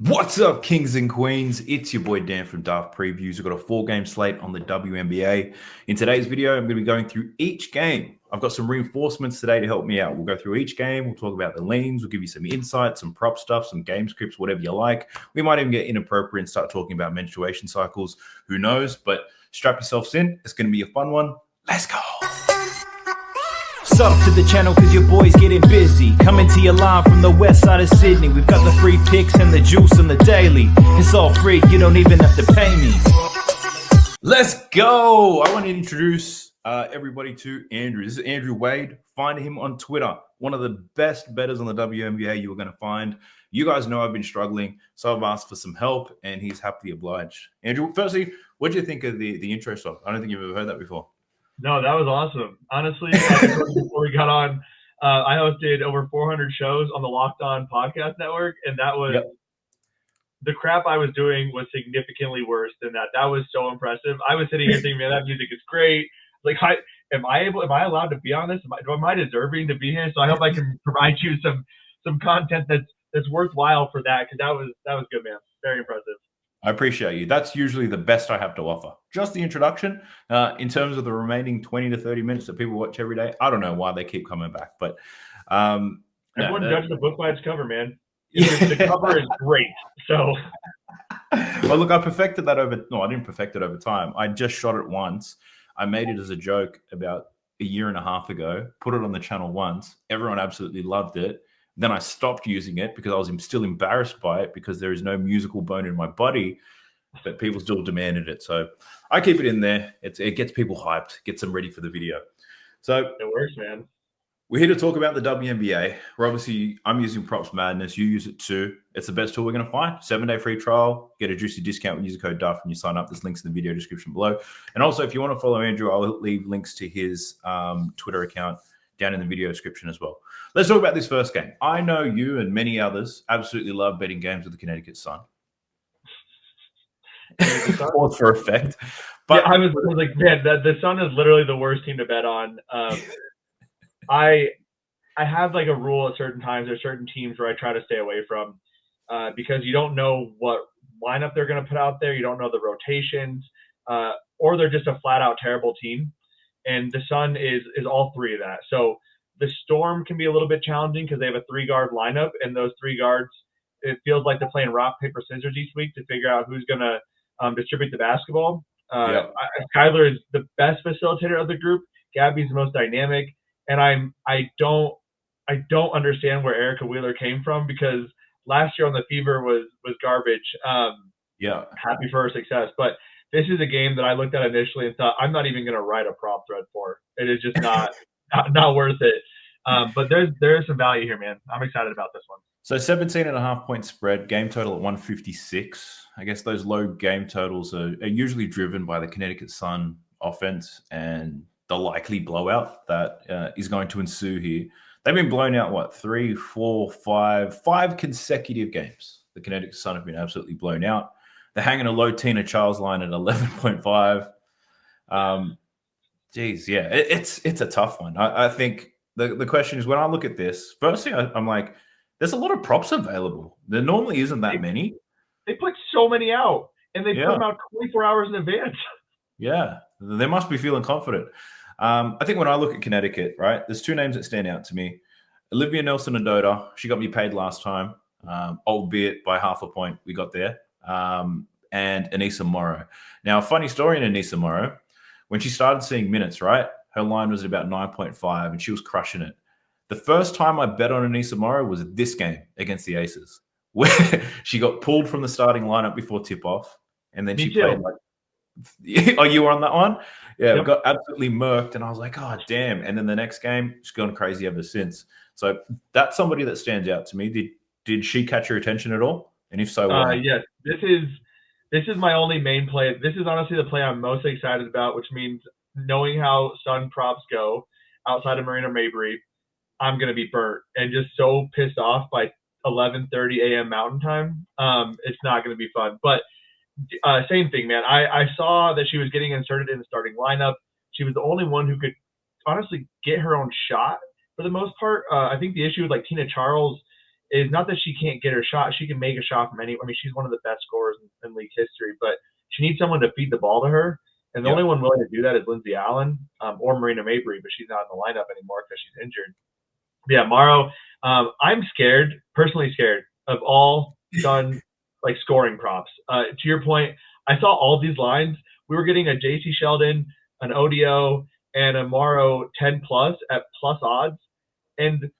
What's up, kings and queens? It's your boy Dan from Daft Previews. We've got a 4-game slate on the WNBA. In today's video, I'm going to be going through each game. I've got some reinforcements today to help me out. We'll go through each game. We'll talk about the leans. We'll give you some insights, some prop stuff, some game scripts, whatever you like. We might even get inappropriate and start talking about menstruation cycles. Who knows? But strap yourselves in. It's going to be a fun one. Let's go. Sub to the channel cause your boy's getting busy. Coming to you live from the west side of Sydney. We've got the free picks and the juice and the daily. It's all free, you don't even have to pay me. Let's go. I want to introduce everybody to Andrew. This is Andrew Wade. Find him on Twitter. One of the best bettors on the WNBA you are going to find. You guys know I've been struggling, so I've asked for some help, and he's happily obliged. Andrew, firstly, what do you think of the intro song? I don't think you've ever heard that before. No, that was awesome. Honestly, before we got on, I hosted over 400 shows on the Locked On Podcast Network, and that was the crap I was doing was significantly worse than that. That was so impressive. I was sitting here thinking, man, that music is great. Like, am I allowed to be on this? Am I deserving to be here? So I hope I can provide you some content that's worthwhile for that, because that was good, man. Very impressive. I appreciate you. That's usually the best I have to offer. Just the introduction. In terms of the remaining 20 to 30 minutes that people watch every day, I don't know why they keep coming back. But everyone judges the book by its cover, man. The cover is great. So, well, look, I perfected that I didn't perfect it over time. I just shot it once. I made it as a joke about a year and a half ago, put it on the channel once. Everyone absolutely loved it. Then I stopped using it because I was still embarrassed by it because there is no musical bone in my body, but people still demanded it. So I keep it in there. It gets people hyped, gets them ready for the video. So it works, man. We're here to talk about the WNBA. I'm using Props Madness. You use it too. It's the best tool we're going to find. 7-day free trial. Get a juicy discount when you use the code DUFF when you sign up. There's links in the video description below. And also, if you want to follow Andrew, I'll leave links to his Twitter account down in the video description as well. Let's talk about this first game. I know you and many others absolutely love betting games with the Connecticut Sun. Pause for effect. But yeah, I was like, man, the Sun is literally the worst team to bet on. I have like a rule at certain times. There's certain teams where I try to stay away from because you don't know what lineup they're going to put out there. You don't know the rotations, or they're just a flat out terrible team. And the Sun is all three of that. So the Storm can be a little bit challenging because they have a 3-guard lineup, and those 3 guards, it feels like they're playing rock, paper, scissors each week to figure out who's going to distribute the basketball. Skylar is the best facilitator of the group. Gabby's the most dynamic, and I don't understand where Erica Wheeler came from, because last year on the Fever was garbage. Happy for her success, but this is a game that I looked at initially and thought, I'm not even going to write a prop thread for. It is just not worth it. But there is some value here, man. I'm excited about this one. So 17.5 point spread, game total at 156. I guess those low game totals are usually driven by the Connecticut Sun offense and the likely blowout that is going to ensue here. They've been blown out, 3, 4, 5 consecutive games. The Connecticut Sun have been absolutely blown out. They're hanging a low Tina Charles line at 11.5. It's a tough one. I think the question is, when I look at this, firstly, I'm like, there's a lot of props available. There normally isn't that many. They put so many out, and they put them out 24 hours in advance. Yeah, they must be feeling confident. I think when I look at Connecticut, right, there's 2 names that stand out to me. Olivia Nelson-Ododa, she got me paid last time, albeit by half a point we got there. And Anissa Morrow. Now, a funny story in Anissa Morrow, when she started seeing minutes, right, her line was at about 9.5 and she was crushing it. The first time I bet on Anissa Morrow was this game against the Aces, where she got pulled from the starting lineup before tip-off, and then she played oh, you were on that one? Yeah, yep. Got absolutely murked, and I was like, oh, damn. And then the next game, she's gone crazy ever since. So that's somebody that stands out to me. Did she catch your attention at all? And if so, why? Yes. This is my only main play. This is honestly the play I'm most excited about, which means knowing how Sun props go outside of Marina Mabrey, I'm going to be burnt and just so pissed off by 11:30 a.m. Mountain Time. It's not going to be fun. But same thing, man. I saw that she was getting inserted in the starting lineup. She was the only one who could honestly get her own shot for the most part. I think the issue with like Tina Charles is not that she can't get her shot. She can make a shot from anywhere. I mean, she's one of the best scorers in league history, but she needs someone to feed the ball to her. And the only one willing to do that is Lindsay Allen or Marina Mabry, but she's not in the lineup anymore because she's injured. But yeah, Morrow, I'm scared, personally scared, of all done like scoring props. To your point, I saw all these lines. We were getting a JC Sheldon, an ODO, and a Morrow 10 plus at plus odds. And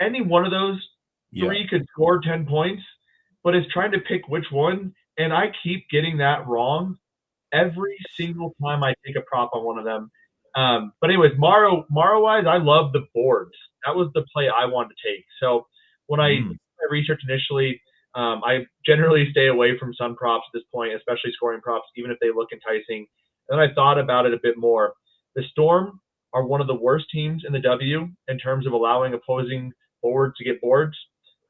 any one of those three could score 10 points, but it's trying to pick which one. And I keep getting that wrong every single time I take a prop on one of them. But anyways, Morrow wise, I love the boards. That was the play I wanted to take. So when I did my research initially, I generally stay away from sun props at this point, especially scoring props, even if they look enticing. And then I thought about it a bit more. The Storm are one of the worst teams in the W in terms of allowing opposing forwards to get boards.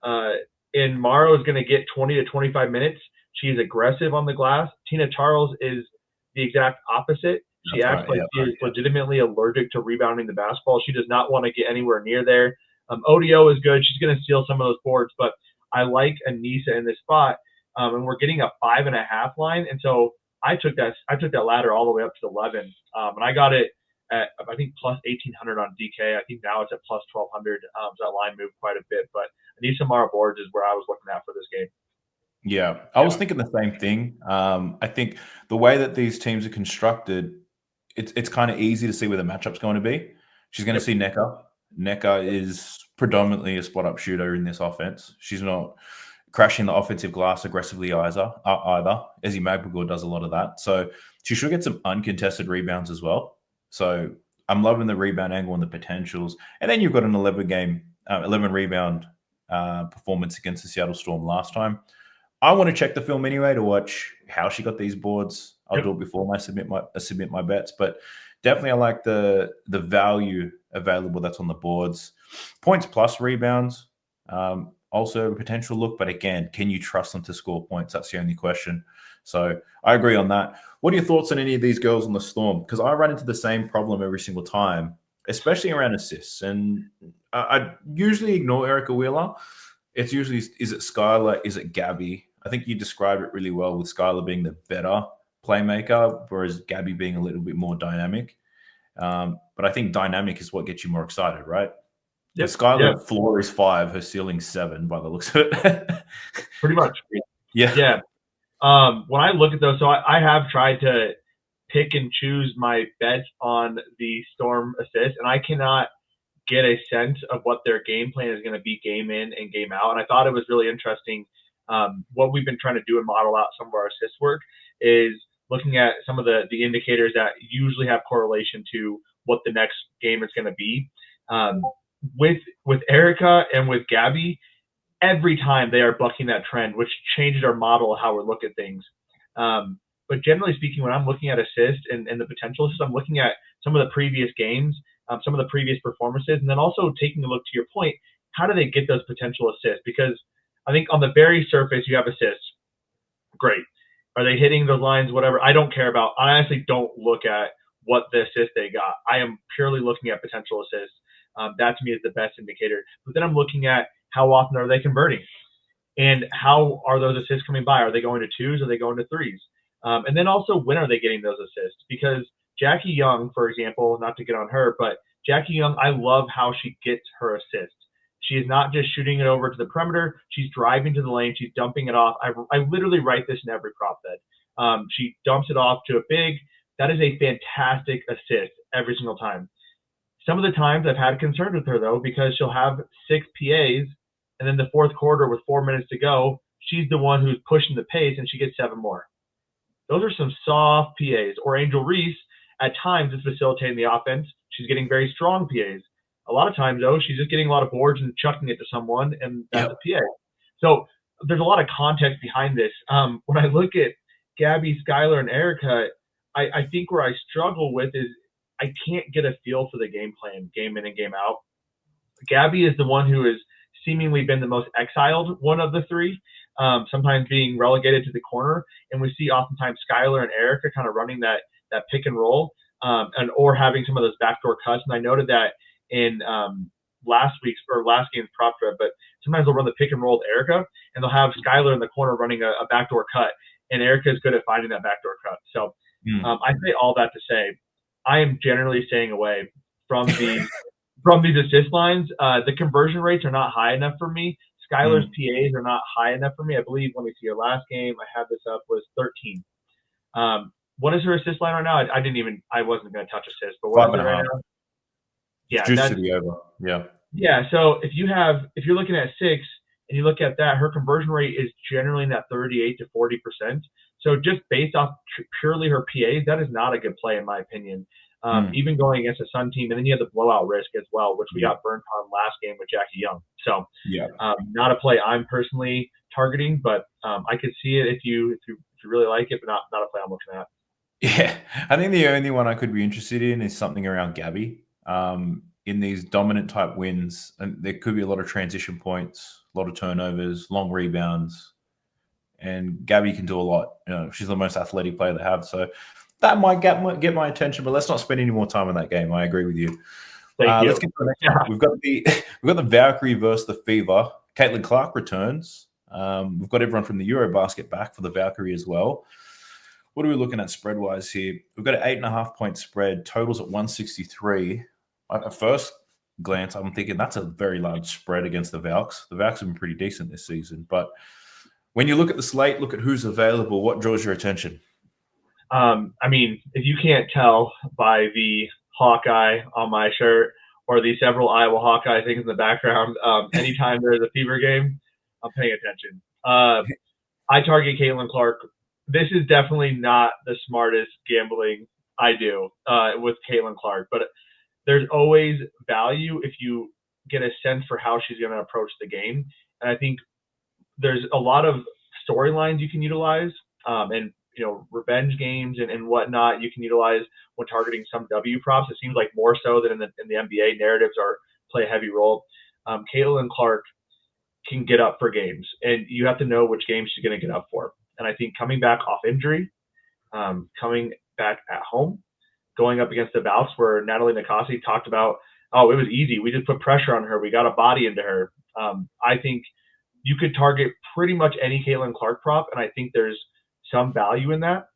And Morrow is going to get 20 to 25 minutes. She's aggressive on the glass. Tina Charles is the exact opposite. She acts like she is legitimately allergic to rebounding the basketball. She does not want to get anywhere near there. ODO is good. She's going to steal some of those boards, but I like Anissa in this spot. And we're getting a 5.5 line. And so I took that ladder all the way up to 11. And I got it at, I think, plus 1,800 on DK. I think now it's at plus 1,200. So that line moved quite a bit. But Anissa Mara boards is where I was looking at for this game. Yeah, I was thinking the same thing. I think the way that these teams are constructed, it's kind of easy to see where the matchup's going to be. She's going to see Necker. Necker is predominantly a spot-up shooter in this offense. She's not crashing the offensive glass aggressively either. Ezzy Magbagor does a lot of that. So she should get some uncontested rebounds as well. So I'm loving the rebound angle and the potentials. And then you've got an 11 rebound performance against the Seattle Storm last time. I want to check the film anyway to watch how she got these boards. I'll do it before I submit my bets, but definitely I like the value available that's on the boards. Points plus rebounds, also a potential look, but again, can you trust them to score points? That's the only question. So I agree on that. What are your thoughts on any of these girls on the Storm? Because I run into the same problem every single time, especially around assists. And I usually ignore Erica Wheeler. It's usually, is it Skylar? Is it Gabby? I think you described it really well with Skylar being the better playmaker, whereas Gabby being a little bit more dynamic. But I think dynamic is what gets you more excited, right? Yeah, Skylar floor is 5, her ceiling's 7 by the looks of it. Pretty much. Yeah. When I look at those, so I have tried to pick and choose my bets on the Storm assist, and I cannot get a sense of what their game plan is going to be game in and game out. And I thought it was really interesting. What we've been trying to do and model out some of our assist work is looking at some of the indicators that usually have correlation to what the next game is going to be. With Erica and with Gabby, every time they are bucking that trend, which changes our model of how we look at things. But generally speaking, when I'm looking at assist and the potential assist, I'm looking at some of the previous games, some of the previous performances, and then also taking a look to your point, how do they get those potential assists? Because I think on the very surface, you have assists. Great. Are they hitting those lines, whatever? I don't care about. I honestly don't look at what the assist they got. I am purely looking at potential assists. That to me is the best indicator. But then I'm looking at how often are they converting? And how are those assists coming by? Are they going to 2s? Are they going to 3s? And then also, when are they getting those assists? Because Jackie Young, for example, not to get on her, but Jackie Young, I love how she gets her assists. She is not just shooting it over to the perimeter. She's driving to the lane. She's dumping it off. I literally write this in every prop bet. She dumps it off to a big. That is a fantastic assist every single time. Some of the times I've had concerns with her, though, because she'll have 6 PAs, and then the fourth quarter with 4 minutes to go, she's the one who's pushing the pace, and she gets 7 more. Those are some soft PAs. Or Angel Reese, at times, is facilitating the offense. She's getting very strong PAs. A lot of times, though, she's just getting a lot of boards and chucking it to someone, and that's a PA. So there's a lot of context behind this. When I look at Gabby, Skylar, and Erica, I think where I struggle with is I can't get a feel for the game plan, game in and game out. Gabby is the one who has seemingly been the most exiled one of the 3, sometimes being relegated to the corner. And we see oftentimes Skylar and Erica kind of running that pick and roll or having some of those backdoor cuts. And I noted that in last game's prop trip, but sometimes they'll run the pick and roll with Erica, and they'll have Skylar in the corner running a backdoor cut, and Erica is good at finding that backdoor cut. So I say all that to say, I am generally staying away from these assist lines. The conversion rates are not high enough for me. Skylar's PAs are not high enough for me. I believe, let me see, her last game, I have this up, was 13. What is her assist line right now? I wasn't going to touch assist, but what is it right now? Yeah, just to be over. Yeah. Yeah. So if you're looking at 6 and you look at that, her conversion rate is generally in that 38 to 40%. So just based off purely her PAs, that is not a good play in my opinion. Even going against a Sun team, and then you have the blowout risk as well, which we got burnt on last game with Jackie Young. So not a play I'm personally targeting, but I could see it if you really like it, but not a play I'm looking at. Yeah, I think the only one I could be interested in is something around Gabby. In these dominant type wins, and there could be a lot of transition points, a lot of turnovers, long rebounds, and Gabby can do a lot. She's the most athletic player they have, so that might get my attention. But let's not spend any more time on that game. I agree with you. Thank you. Let's get to the next one. We've got the Valkyrie versus the Fever. Caitlin Clark returns. We've got everyone from the Eurobasket back for the Valkyrie as well. What are we looking at spread-wise here? We've got an 8.5-point spread. Totals at 163. At first glance, I'm thinking that's a very large spread against the Valks. The Valks have been pretty decent this season. But when you look at the slate, look at who's available, what draws your attention? I mean, if you can't tell by the Hawkeye on my shirt or the several Iowa Hawkeye things in the background, anytime there's a Fever game, I'm paying attention. I target Caitlin Clark. This is definitely not the smartest gambling I do with Caitlin Clark, but there's always value if you get a sense for how she's going to approach the game. And I think there's a lot of storylines you can utilize, and revenge games and whatnot you can utilize when targeting some W props. It seems like more so than in the NBA. Narratives play a heavy role. Caitlin Clark can get up for games, and you have to know which games she's going to get up for. And I think coming back off injury, coming back at home, going up against the Valks where Natalie Nakasi talked about, it was easy. We just put pressure on her. We got a body into her. I think you could target pretty much any Caitlin Clark prop, and I think there's some value in that.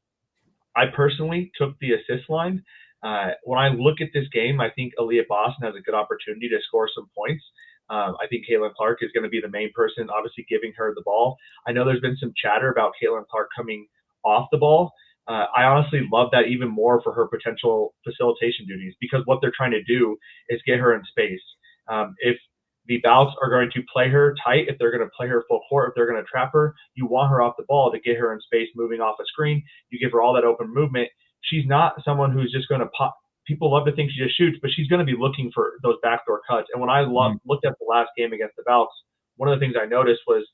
I personally took the assist line. When I look at this game, I think Aaliyah Boston has a good opportunity to score some points. I think Caitlin Clark is going to be the main person, obviously giving her the ball. I know there's been some chatter about Caitlin Clark coming off the ball. I honestly love that even more for her potential facilitation duties, because what they're trying to do is get her in space. If the Valks are going to play her tight, if they're going to play her full court, if they're going to trap her, you want her off the ball to get her in space, moving off a screen. You give her all that open movement. She's not someone who's just going to pop. People love to think she just shoots, but she's going to be looking for those backdoor cuts. And when I looked at the last game against the Valks, one of the things I noticed was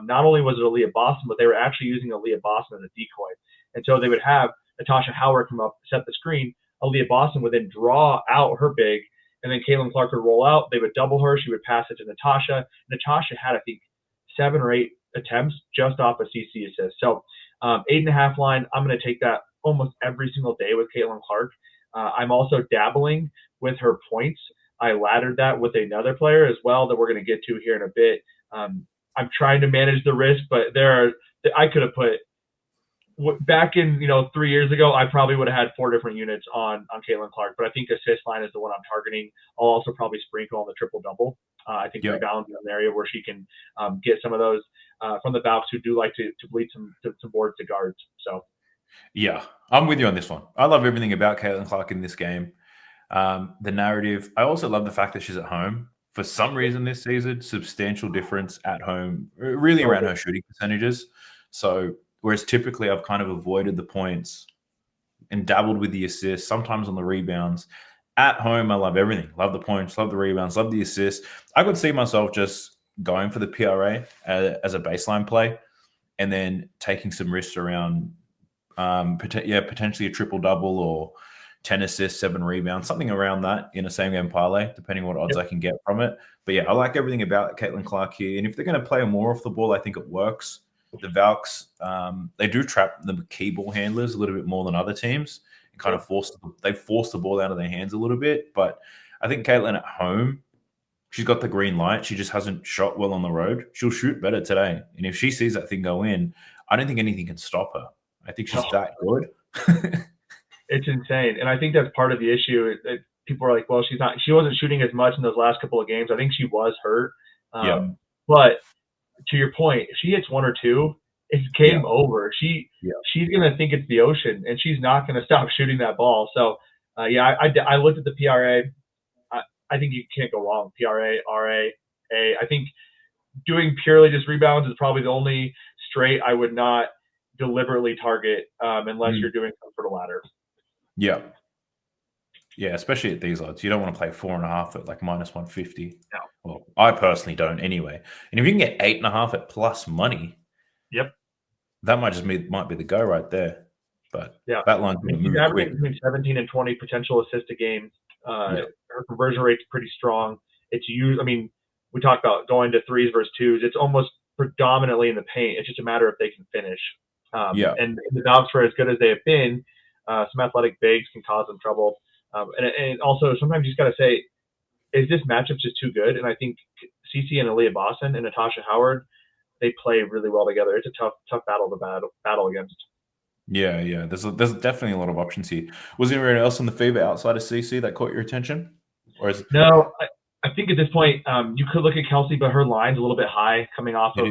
not only was it Aaliyah Boston, but they were actually using Aaliyah Boston as a decoy. And so they would have Natasha Howard come up, set the screen. Aaliyah Boston would then draw out her big, and then Caitlin Clark would roll out. They would double her. She would pass it to Natasha. Natasha had, I think, 7 or 8 attempts just off a CC assist. So 8.5 line, I'm going to take that almost every single day with Caitlin Clark. I'm also dabbling with her points. I laddered that with another player as well that we're going to get to here in a bit. I'm trying to manage the risk, but I could have put back in 3 years ago, I probably would have had 4 different units on Caitlin Clark, but I think assist line is the one I'm targeting. I'll also probably sprinkle on the triple double. I think rebounds in an area where she can get some of those from the Valks who do like to bleed some boards to guards. So. Yeah, I'm with you on this one. I love everything about Caitlin Clark in this game. The narrative. I also love the fact that she's at home. For some reason this season, substantial difference at home, really around her shooting percentages. So whereas typically I've kind of avoided the points and dabbled with the assists, sometimes on the rebounds. At home, I love everything. Love the points, love the rebounds, love the assists. I could see myself just going for the PRA as a baseline play and then taking some risks around potentially a triple-double or 10 assists, 7 rebounds, something around that in a same-game parlay, depending on what odds I can get from it. But yeah, I like everything about Caitlin Clark here. And if they're going to play more off the ball, I think it works. The Valks, they do trap the key ball handlers a little bit more than other teams and kind of force the ball out of their hands a little bit. But I think Caitlin at home She's got the green light. She just hasn't shot well on the road. She'll shoot better today. And if she sees that thing go in, I don't think anything can stop her. I think she's that good. It's insane. And I think that's part of the issue. People are like, well, she wasn't shooting as much in those last couple of games. I think she was hurt. But to your point, if she hits one or two, it's game over. She's going to think it's the ocean, and she's not going to stop shooting that ball. So, I looked at the PRA. I think you can't go wrong. PRA, RA, A. I think doing purely just rebounds is probably the only straight I would not deliberately target unless you're doing some sort of ladder. Yeah. Yeah, especially at these odds. You don't want to play 4.5 at like minus 150. No. Well, I personally don't anyway. And if you can get 8.5 at plus money, that might be the go right there. But that line's going to move quick. Between 17 and 20 potential assist a game. Her conversion rate's pretty strong. It's used. I mean, we talked about going to threes versus twos. It's almost predominantly in the paint. It's just a matter if they can finish. And the Dogs, for as good as they have been, some athletic bigs can cause them trouble. And also sometimes you just got to say, is this matchup just too good? And I think CeCe and Aaliyah Boston and Natasha Howard, they play really well together. It's a tough battle to battle against. Yeah. There's definitely a lot of options here. Was there anyone else on the fever outside of CeCe that caught your attention? Or is it... No, I think at this point you could look at Kelsey, but her line's a little bit high coming off of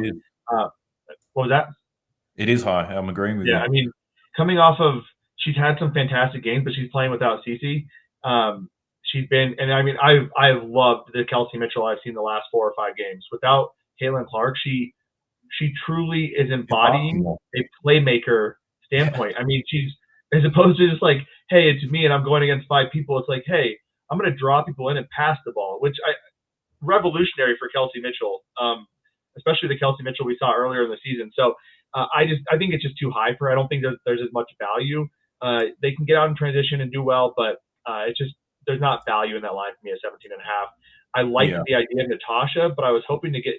what was that? It is high. I'm agreeing with you. Yeah, I mean, coming off of, she's had some fantastic games, but she's playing without CeCe. She's been, and I mean, I've loved the Kelsey Mitchell I've seen the last 4 or 5 games. Without Caitlin Clark, she truly is embodying a playmaker standpoint. I mean, she's, as opposed to just like, hey, it's me and I'm going against 5 people. It's like, hey, I'm going to draw people in and pass the ball, which revolutionary for Kelsey Mitchell, especially the Kelsey Mitchell we saw earlier in the season. So I think it's just too high for her. I don't think there's as much value. They can get out in transition and do well, but it's just, there's not value in that line for me at 17.5. I liked the idea of Natasha, but I was hoping to get,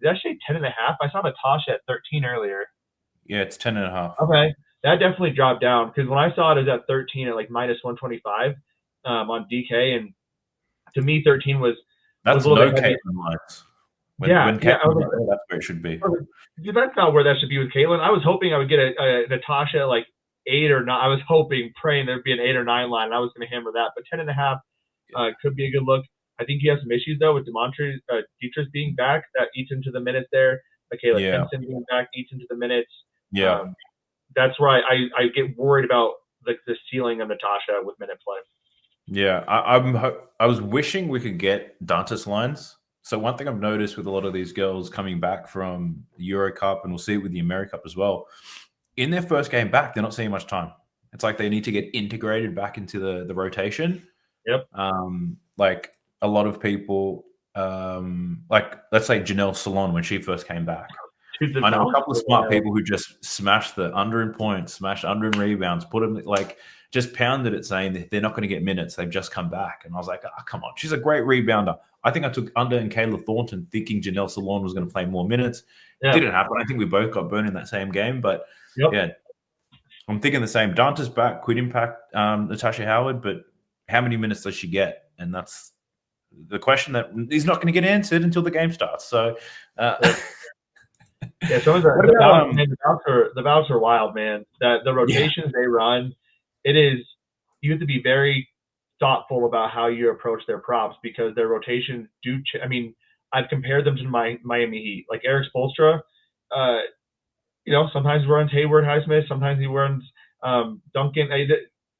did I say 10.5? I saw Natasha at 13 earlier. Yeah, it's 10.5. Okay. That definitely dropped down because when I saw it, it was at 13 at like minus 125 on DK. And to me, 13 was a little bit heavy. Lines. That's where it should be. That's not where that should be with Caitlin. I was hoping I would get a Natasha like 8 or 9. I was praying there'd be an 8 or 9 line, and I was going to hammer that. But 10.5 could be a good look. I think he has some issues though with Dietrich being back. That eats into the minutes there. Michaela Henson being back eats into the minutes. Yeah, that's where I get worried about the ceiling of Natasha with minute play. Yeah, I was wishing we could get Dantas lines. So one thing I've noticed with a lot of these girls coming back from the Euro Cup, and we'll see it with the America Cup as well, in their first game back, they're not seeing much time. It's like they need to get integrated back into the rotation. Yep. Like a lot of people, like let's say Janelle Salon when she first came back. I know a couple of smart people who just smashed the under in points, smashed under in rebounds, put them like just pounded it saying that they're not going to get minutes. They've just come back. And I was like, oh, come on. She's a great rebounder. I think I took under in Kayla Thornton thinking Janelle Salon was going to play more minutes. It didn't happen. I think we both got burned in that same game. But I'm thinking the same. Danta's back, could impact Natasha Howard, but how many minutes does she get? And that's the question that is not going to get answered until the game starts. So, some of the Valves are wild, man. The rotations they run, you have to be very thoughtful about how you approach their props because their rotations do. I mean, I've compared them to my Miami Heat, like Eric Spoelstra. Sometimes he runs Hayward Highsmith, sometimes he runs Duncan.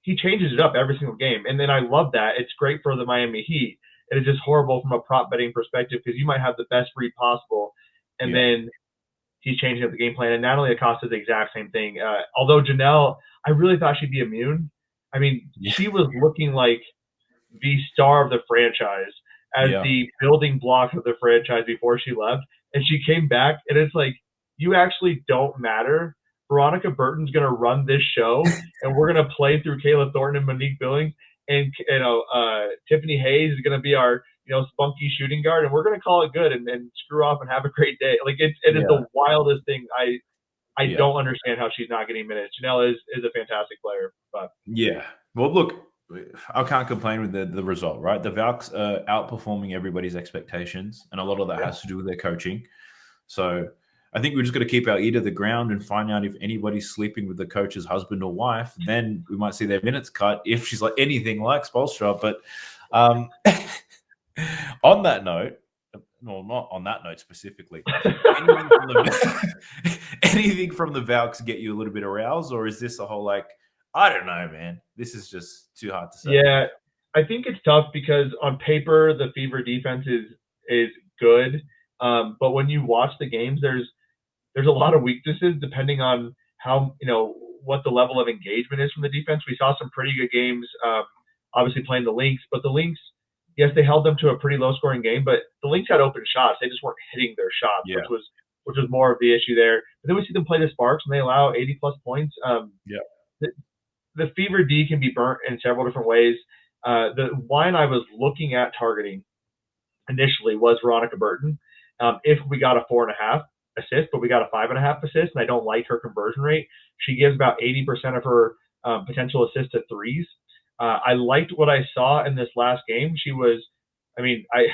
He changes it up every single game, and then I love that. It's great for the Miami Heat. It is just horrible from a prop betting perspective because you might have the best read possible, and then he's changing up the game plan. And Natalie Acosta is the exact same thing. Although Janelle, I really thought she'd be immune. I mean, she was looking like the star of the franchise as the building block of the franchise before she left. And she came back, and it's like, you actually don't matter. Veronica Burton's going to run this show, and we're going to play through Kayla Thornton and Monique Billings. And, Tiffany Hayes is going to be our, spunky shooting guard, and we're going to call it good and screw off and have a great day. Like, it is the wildest thing. I don't understand how she's not getting minutes. Janelle is a fantastic player. But yeah. Well, look, I can't complain with the result, right? The Valks are outperforming everybody's expectations, and a lot of that has to do with their coaching. So I think we're just going to keep our ear to the ground and find out if anybody's sleeping with the coach's husband or wife. Then we might see their minutes cut if she's like anything like Spoelstra. But on that note, no, not on that note specifically. Anything from the Valks get you a little bit aroused, or is this a whole like, I don't know, man. This is just too hard to say. Yeah, I think it's tough because on paper the Fever defense is good, but when you watch the games, there's a lot of weaknesses depending on how what the level of engagement is from the defense. We saw some pretty good games, obviously playing the Lynx, but the Lynx, yes, they held them to a pretty low scoring game, but the Lynx had open shots. They just weren't hitting their shots, which was more of the issue there. But then we see them play the Sparks and they allow 80 plus points. The Fever D can be burnt in several different ways. The line I was looking at targeting initially was Veronica Burton. If we got a 4.5 assist, but we got a 5.5 assist, and I don't like her conversion rate. She gives about 80% of her potential assists to threes. I liked what I saw in this last game. She was, I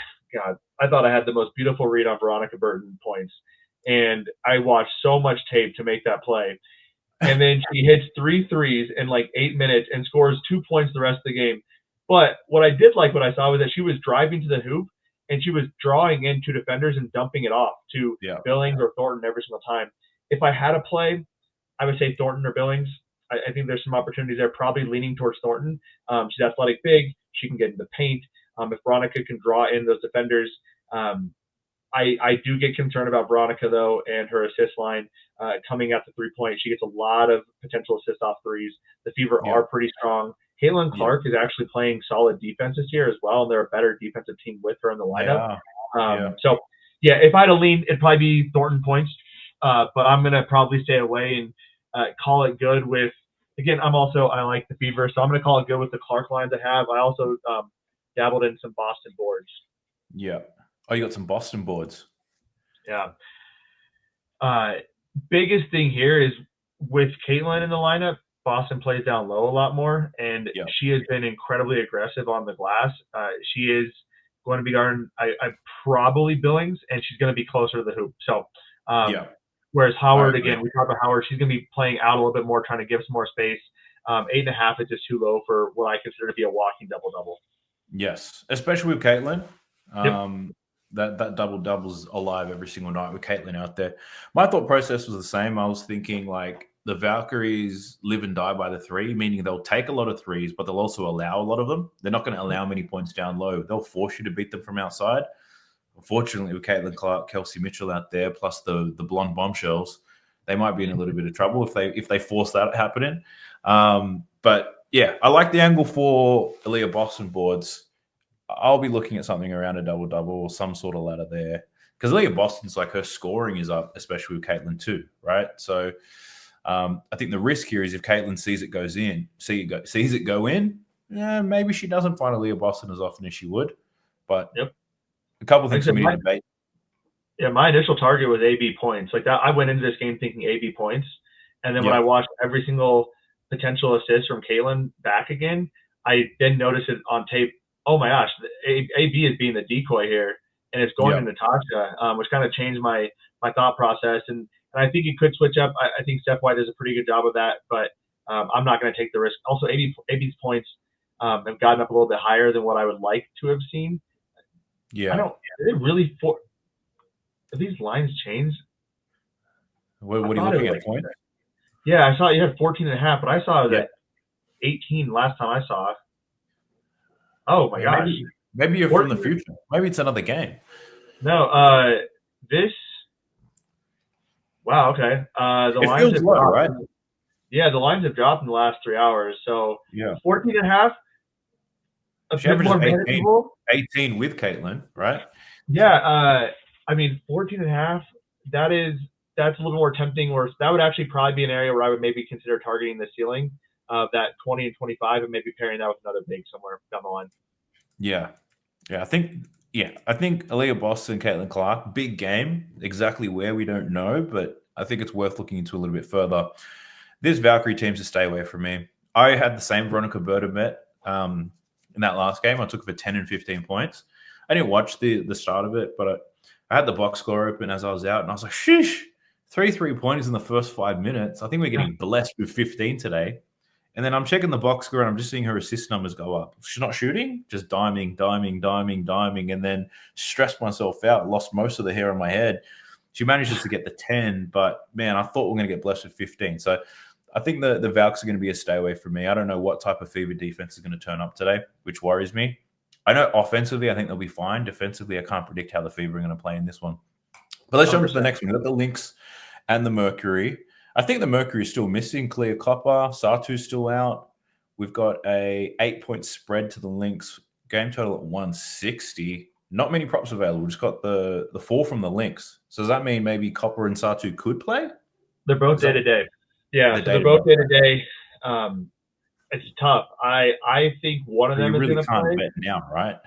thought I had the most beautiful read on Veronica Burton points, and I watched so much tape to make that play. And then she hits 3 threes in like 8 minutes and scores 2 points the rest of the game. But what I did like what I saw was that she was driving to the hoop and she was drawing in 2 defenders and dumping it off to Billings or Thornton every single time. If I had a play, I would say Thornton or Billings. I think there's some opportunities there, probably leaning towards Thornton. She's athletic, big. She can get in the paint. If Veronica can draw in those defenders, I do get concerned about Veronica, though, and her assist line coming at the 3-point. She gets a lot of potential assist off threes. The Fever are pretty strong. Caitlin Clark is actually playing solid defense this year as well, and they're a better defensive team with her in the lineup. So, if I had to lean, it'd probably be Thornton points, but I'm going to probably stay away and call it good with – again, I like the Fever, so I'm going to call it good with the Clark lines I have. I also dabbled in some Boston boards. Yeah. Oh, you got some Boston boards. Yeah. Biggest thing here is with Caitlin in the lineup, Boston plays down low a lot more, and she has been incredibly aggressive on the glass. She is going to be guarding I probably Billings, and she's going to be closer to the hoop. So, whereas Howard, again, we talked about Howard, she's going to be playing out a little bit more, trying to give some more space. 8.5 is just too low for what I consider to be a walking double-double. Yes, especially with Caitlin. That double-double's alive every single night with Caitlin out there. My thought process was the same. I was thinking like the Valkyries live and die by the 3, meaning they'll take a lot of threes, but they'll also allow a lot of them. They're not going to allow many points down low. They'll force you to beat them from outside. Unfortunately, with Caitlin Clark, Kelsey Mitchell out there, plus the blonde bombshells, they might be in a little bit of trouble if they force that happening. But yeah, I like the angle for Aaliyah Boston boards. I'll be looking at something around a double-double or some sort of ladder there. Because Aaliyah Boston's like her scoring is up, especially with Caitlin too, right? So I think the risk here is if Caitlin sees it go in, maybe she doesn't find Aaliyah Boston as often as she would. But a couple of things for me to debate. Yeah, my initial target was AB points. Like that, I went into this game thinking AB points. And then when I watched every single potential assist from Caitlin back again, I then noticed it on tape. Oh my gosh, AB is being the decoy here, and it's going to Natasha, which kind of changed my thought process. And I think you could switch up. I think Steph White does a pretty good job of that, but I'm not going to take the risk. Also, AB's points have gotten up a little bit higher than what I would like to have seen. Yeah. Are these lines changed? What are you looking at? Point? Yeah, I saw you had 14.5, but I saw it at 18 last time I saw it. Oh my gosh! Maybe you're from the future. Maybe it's another game. No, this. Wow. Okay. The lines have dropped, right? Yeah, the lines have dropped in the last 3 hours. So 14.5. She averages 18 with Caitlin, right? Yeah. 14.5. That's a little more tempting. Or that would actually probably be an area where I would maybe consider targeting the ceiling of that 20 and 25, and maybe pairing that with another big somewhere down the line. Yeah. I think Aaliyah Boston, Caitlin Clark, big game. Exactly where we don't know, but I think it's worth looking into a little bit further. This Valkyrie team's to stay away from me. I had the same Veronica Burton bet. in that last game. I took it for 10 and 15 points. I didn't watch the start of it, but I had the box score open as I was out, and I was like, sheesh, 3-3-pointers in the first 5 minutes. I think we're getting blessed with 15 today. And then I'm checking the box score, and I'm just seeing her assist numbers go up. She's not shooting, just diming, and then stressed myself out, lost most of the hair on my head. She manages to get the 10, but, man, I thought we were going to get blessed with 15. So I think the Valks are going to be a stay away from me. I don't know what type of fever defense is going to turn up today, which worries me. I know offensively, I think they'll be fine. Defensively, I can't predict how the Fever are going to play in this one. But let's jump to the next one. We've got the Lynx and the Mercury. I think the Mercury is still missing. Clear Copper. Satu's still out. We've got a 8-point spread to the Lynx. Game total at 160. Not many props available. Just got the 4 from the Lynx. So does that mean maybe Copper and Satu could play? They're both day-to-day. Yeah, they're both day-to-day. It's tough. I think one of them is going to play. You really can't bet now, right?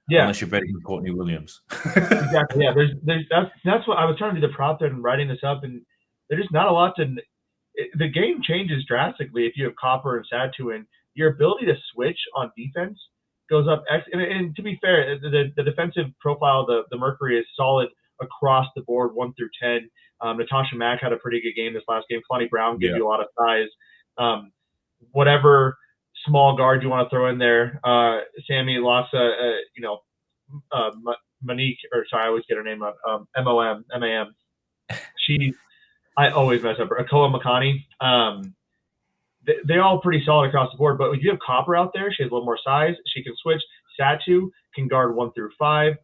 Yeah. Unless you're betting Courtney Williams. Exactly. Yeah. That's what I was trying to do the prop there and writing this up, and there's just not a lot to. The game changes drastically if you have Copper and Satu in. Your ability to switch on defense goes up. And to be fair, the defensive profile of the Mercury is solid across the board, 1 through 10. Natasha Mack had a pretty good game this last game. Connie Brown gives you a lot of size. Whatever small guard you want to throw in there, Sammy Lassa, Monique, I always get her name up, M-A-M. I always mess up her. Akoa Makani. They're all pretty solid across the board, but if you have Copper out there, she has a little more size. She can switch. Satu can guard 1 through 5.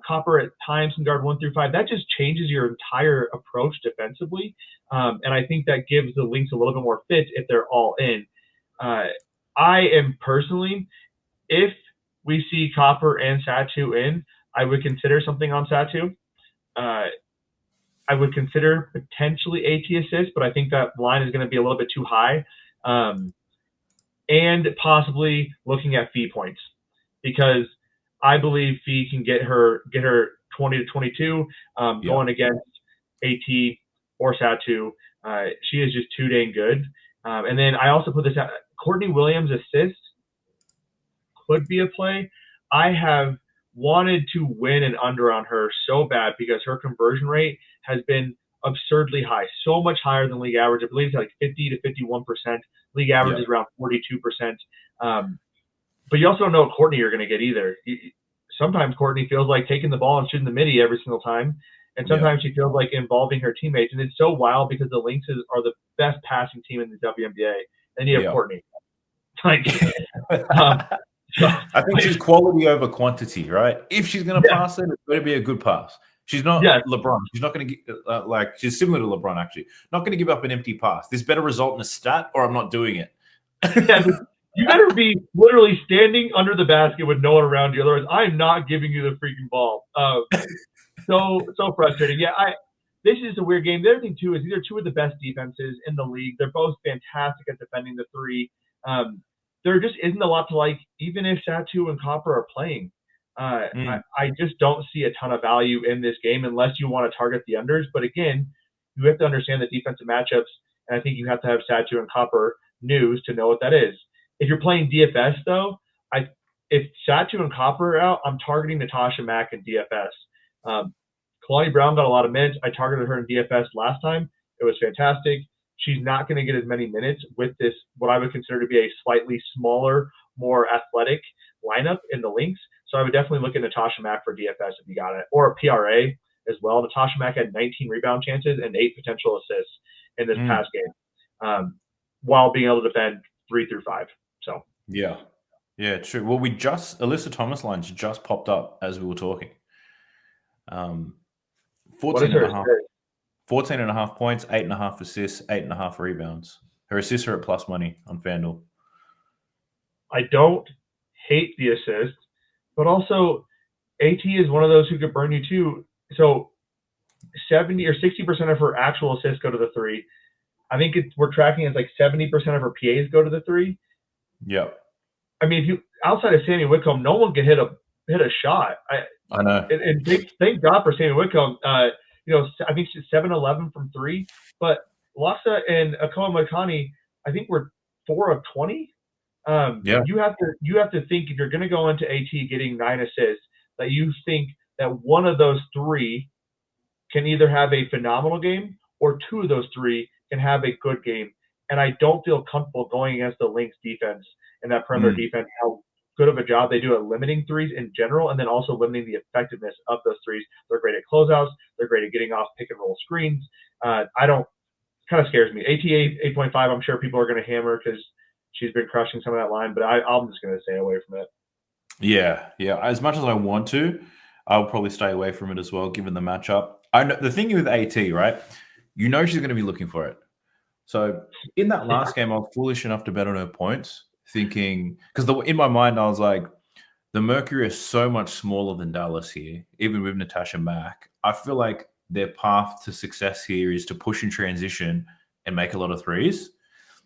Copper at times can guard 1 through 5. That just changes your entire approach defensively. And I think that gives the Lynx a little bit more fit if they're all in. I am personally, if we see Copper and Satu in, I would consider something on Satu. I would consider potentially AT assist, but I think that line is going to be a little bit too high. And possibly looking at fee points, because I believe Fee can get her 20 to 22 going against AT or Satu. She is just too dang good. And then I also put this out. Courtney Williams assist could be a play. I have wanted to win an under on her so bad because her conversion rate has been absurdly high, so much higher than league average. I believe it's like 50 to 51%. League average is around 42%. But you also don't know what Courtney you're going to get either. Sometimes Courtney feels like taking the ball and shooting the midi every single time. And sometimes she feels like involving her teammates. And it's so wild because the Lynxes are the best passing team in the WNBA. And you have Courtney. I think she's quality over quantity, right? If she's going to pass it, it's going to be a good pass. She's not LeBron. She's not going to get she's similar to LeBron, actually. Not going to give up an empty pass. This better result in a stat, or I'm not doing it. You better be literally standing under the basket with no one around you. Otherwise, I'm not giving you the freaking ball. So frustrating. Yeah, this is a weird game. The other thing, too, is these are two of the best defenses in the league. They're both fantastic at defending the three. There just isn't a lot to like, even if Satu and Copper are playing. I just don't see a ton of value in this game unless you want to target the unders. But again, you have to understand the defensive matchups, and I think you have to have Satu and Copper news to know what that is. If you're playing DFS, though, if Satu and Copper are out, I'm targeting Natasha Mack in DFS. Kalani Brown got a lot of minutes. I targeted her in DFS last time. It was fantastic. She's not going to get as many minutes with this, what I would consider to be a slightly smaller, more athletic lineup in the Lynx. So I would definitely look at Natasha Mack for DFS if you got it, or a PRA as well. Natasha Mack had 19 rebound chances and 8 potential assists in this past game, while being able to defend 3 through 5. So yeah, true. Well, Alyssa Thomas lines just popped up as we were talking. 14 and a half points, 8.5 assists, 8.5 rebounds. Her assists are at plus money on FanDuel. I don't hate the assist, but also AT is one of those who could burn you too. So 70 or 60% of her actual assists go to the 3. I think we're tracking as like 70% of her PAs go to the 3. Yep. I mean, if you outside of Sammy Whitcomb, no one can hit a shot. I know. And thank God for Sammy Whitcomb. I think she's 7-11 from 3. But Lassa and Akoa Makani, I think we're 4 of 20. Yeah. You have to think if you're going to go into AT getting 9 assists, that you think that one of those 3 can either have a phenomenal game or 2 of those 3 can have a good game. And I don't feel comfortable going against the Lynx defense and that perimeter defense, how good of a job they do at limiting threes in general, and then also limiting the effectiveness of those threes. They're great at closeouts. They're great at getting off pick and roll screens. Kind of scares me. AT 8.5, I'm sure people are going to hammer because she's been crushing some of that line, but I'm just going to stay away from it. Yeah. As much as I want to, I'll probably stay away from it as well, given the matchup. I know the thing with AT, right? You know she's going to be looking for it. So in that last game, I was foolish enough to bet on her points, thinking because in my mind I was like, the Mercury is so much smaller than Dallas here, even with Natasha Mack. I feel like their path to success here is to push in transition and make a lot of threes.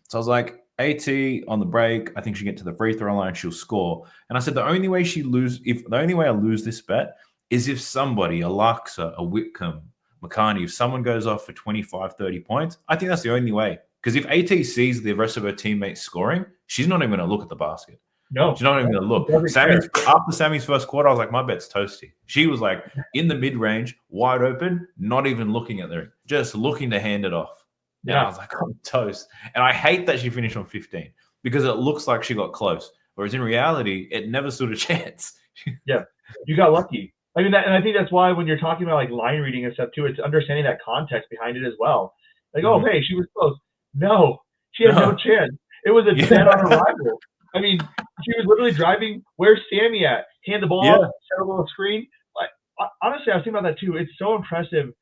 So I was like, AT on the break, I think she get to the free throw line, she'll score. And I said the only way I lose this bet is if somebody, a Luxa, a Whitcomb, McCarney, if someone goes off for 25, 30 points, I think that's the only way. Because if AT sees the rest of her teammates scoring, she's not even going to look at the basket. No. She's not even going to look. After Sammy's first quarter, I was like, my bet's toasty. She was like in the mid-range, wide open, not even looking at the just looking to hand it off. And I was like, I'm toast. And I hate that she finished on 15 because it looks like she got close. Whereas in reality, it never stood a chance. Yeah, you got lucky. I mean, and I think that's why when you're talking about like line reading and stuff too, it's understanding that context behind it as well. Like, oh, hey, she was close. No, she had no chance. It was a dead on arrival. I mean, she was literally driving. Where's Sammy at? Hand the ball off, set a little screen. Like, honestly, I was thinking about that too. It's so impressive.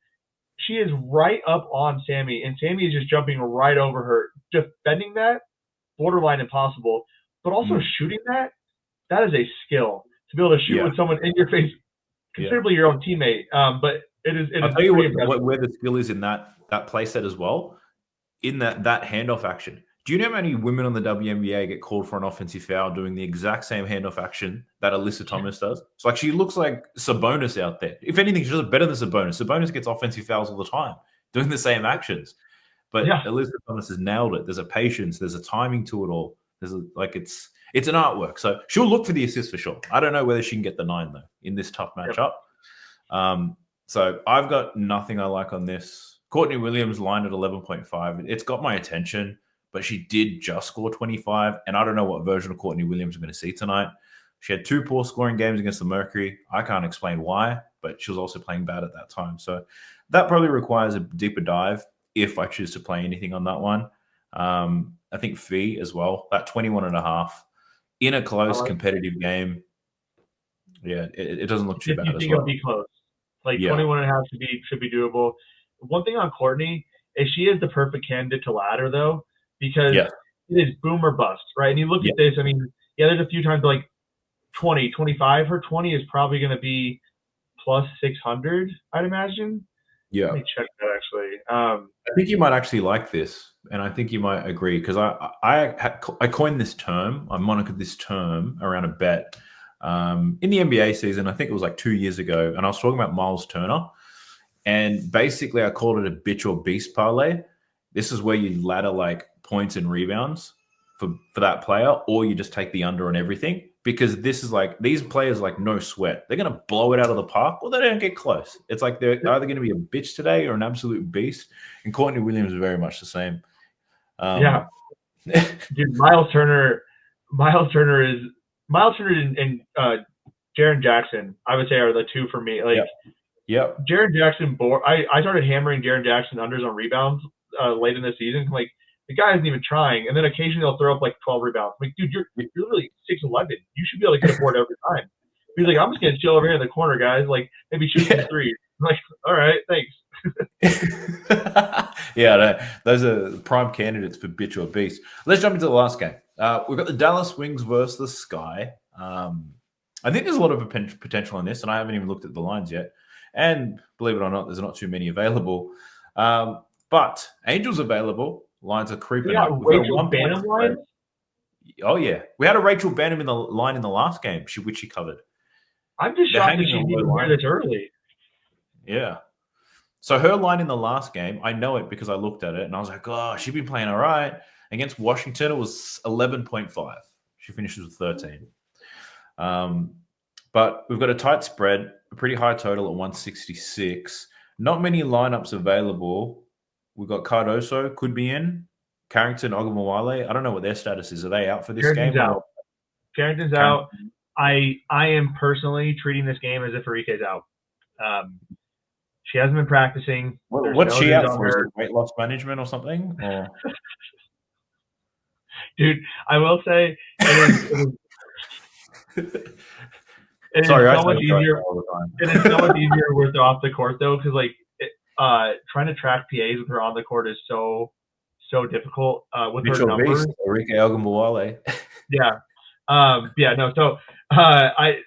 She is right up on Sammy, and Sammy is just jumping right over her, defending that, borderline impossible, but also shooting that. That is a skill to be able to shoot with someone in your face, considerably your own teammate. But I'll tell you where the skill is in that play set as well, in that handoff action. Do you know how many women on the WNBA get called for an offensive foul doing the exact same handoff action that Alyssa Thomas does? It's like she looks like Sabonis out there. If anything, she does it better than Sabonis. Sabonis gets offensive fouls all the time doing the same actions. But Alyssa Thomas has nailed it. There's a patience. There's a timing to it all. It's an artwork. So she'll look for the assist for sure. I don't know whether she can get the 9, though, in this tough matchup. So I've got nothing I like on this. Courtney Williams line at 11.5. It's got my attention, but she did just score 25, and I don't know what version of Courtney Williams we're going to see tonight. She had 2 poor scoring games against the Mercury. I can't explain why, but she was also playing bad at that time. So that probably requires a deeper dive if I choose to play anything on that one. I think Fee as well, that 21.5 in a close competitive game. Yeah, it doesn't look too bad as well. It'll be close. Like 21.5 should be doable. One thing on Courtney is she is the perfect candidate to ladder though, because it is boom or bust, right? And you look at this, I mean, there's a few times like 20, 25. Her 20 is probably going to be plus 600, I'd imagine. Yeah. Let me check that actually. I think you might actually like this, and I think you might agree because I coined this term, I monikered this term around a bet in the NBA season. I think it was like 2 years ago, and I was talking about Miles Turner, and basically I called it a bitch or beast parlay. This is where you ladder like points and rebounds for that player, or you just take the under on everything. Because this is like these players like no sweat. They're gonna blow it out of the park, or they don't get close. It's like they're either gonna be a bitch today or an absolute beast. And Courtney Williams is very much the same. Dude, Miles Turner and Jaren Jackson, I would say, are the 2 for me. Like, Jaren Jackson. I started hammering Jaren Jackson unders on rebounds late in the season. Like, the guy isn't even trying, and then occasionally they'll throw up like 12 rebounds. I'm like, dude, you're literally 6'11". You should be able to get a board every time. He's like, I'm just gonna chill over here in the corner, guys. Like, maybe shoot some threes. I'm like, all right, thanks. Those are prime candidates for bitch or beast. Let's jump into the last game. We've got the Dallas Wings versus the Sky. I think there's a lot of potential in this, and I haven't even looked at the lines yet. And believe it or not, there's not too many available. But Angels available. Lines are creeping up. Rachel Banham line? Oh, yeah. We had a Rachel Banham in the line in the last game, which she covered. I'm just shocked that she's even here this early. Yeah. So her line in the last game, I know it because I looked at it, and I was like, oh, she's been playing all right. Against Washington, it was 11.5. She finishes with 13. But we've got a tight spread, a pretty high total at 166. Not many lineups available. We've got Cardoso, could be in. Carrington, Ogumawale. I don't know what their status is. Are they out for this Carrington's game? out. Carrington's out. I am personally treating this game as if Enrique's out. She hasn't been practicing. What's she out for? Is it weight loss management or something? Or? Dude, I will say it is Sorry, so much easier. It is so much easier with her off the court though, because trying to track PAs with her on the court is so difficult with Mitchell her numbers. Beast, Enrique Ogumawale. Yeah. No. So I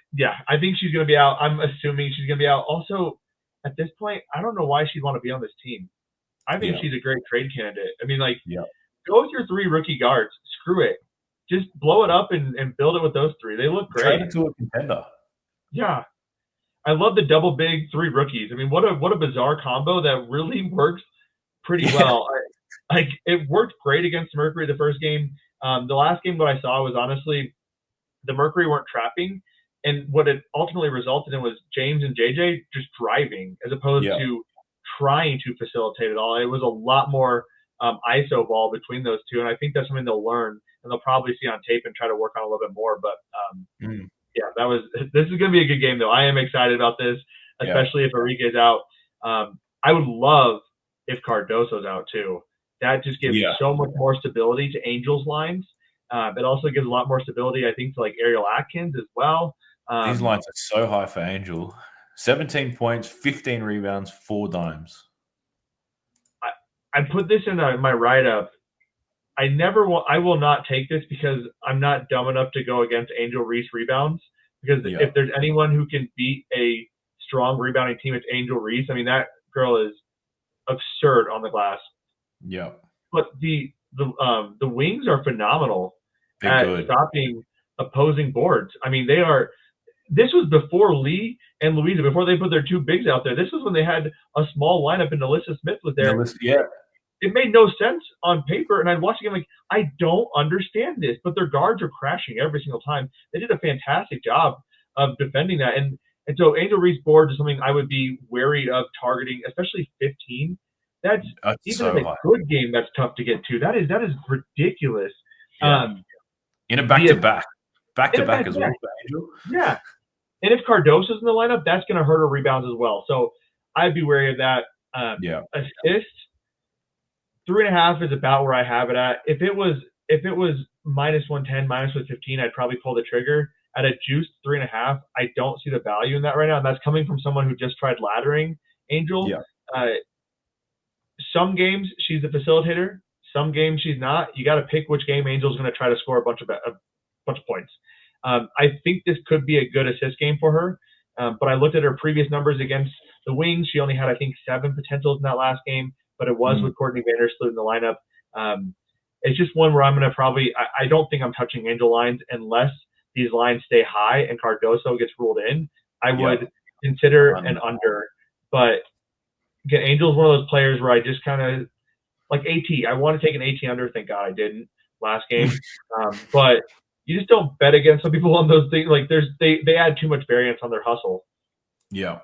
think she's gonna be out. I'm assuming she's gonna be out. Also, at this point, I don't know why she'd want to be on this team. I think she's a great trade candidate. I mean, go with your 3 rookie guards. Screw it. Just blow it up and build it with those 3. They look great. Trade it to a contender. Yeah. I love the double big 3 rookies. I mean, what a bizarre combo that really works pretty well. It worked great against Mercury the first game. The last game what I saw was honestly the Mercury weren't trapping, and what it ultimately resulted in was James and JJ just driving as opposed to trying to facilitate it all. It was a lot more ISO ball between those two, and I think that's something they'll learn and they'll probably see on tape and try to work on a little bit more. But this is going to be a good game though. I am excited about this, especially if Enrique's out. I would love if Cardoso's out too. That just gives so much more stability to Angels lines. It also gives a lot more stability, I think, to like Ariel Atkins as well. These lines are so high for Angel. 17 points, 15 rebounds, 4 dimes. I put this in my write-up. I will not take this because I'm not dumb enough to go against Angel Reese rebounds. Because if there's anyone who can beat a strong rebounding team, it's Angel Reese. I mean, that girl is absurd on the glass. Yeah. But the wings are phenomenal at stopping opposing boards. I mean, they are. This was before Lee and Louisa, before they put their 2 bigs out there. This was when they had a small lineup and Alyssa Smith was there. It made no sense on paper, and I'd watch the game like, I don't understand this, but their guards are crashing every single time. They did a fantastic job of defending that, and so Angel Reese boards is something I would be wary of targeting, especially 15. That's even so in a good game, that's tough to get to. That is ridiculous. In a back-to-back as well for Angel. Yeah. And if Cardoso's in the lineup, that's going to hurt her rebounds as well. So I'd be wary of that. Assists, 3.5 is about where I have it at. If it was minus 110, minus 115, I'd probably pull the trigger. At a juiced 3.5, I don't see the value in that right now. And that's coming from someone who just tried laddering Angel. Some games she's the facilitator. Some games she's not. You got to pick which game Angel's going to try to score a bunch of points. I think this could be a good assist game for her. But I looked at her previous numbers against the Wings. She only had, I think, 7 potentials in that last game, but it was with Courtney Vandersloot in the lineup. It's just one where I'm going to probably – I don't think I'm touching Angel lines unless these lines stay high and Cardoso gets ruled in. I would consider an under. But, again, Angel's one of those players where I just kind of – like AT. I want to take an AT under. Thank God I didn't last game. But – you just don't bet against some people on those things. Like they add too much variance on their hustle. Yeah.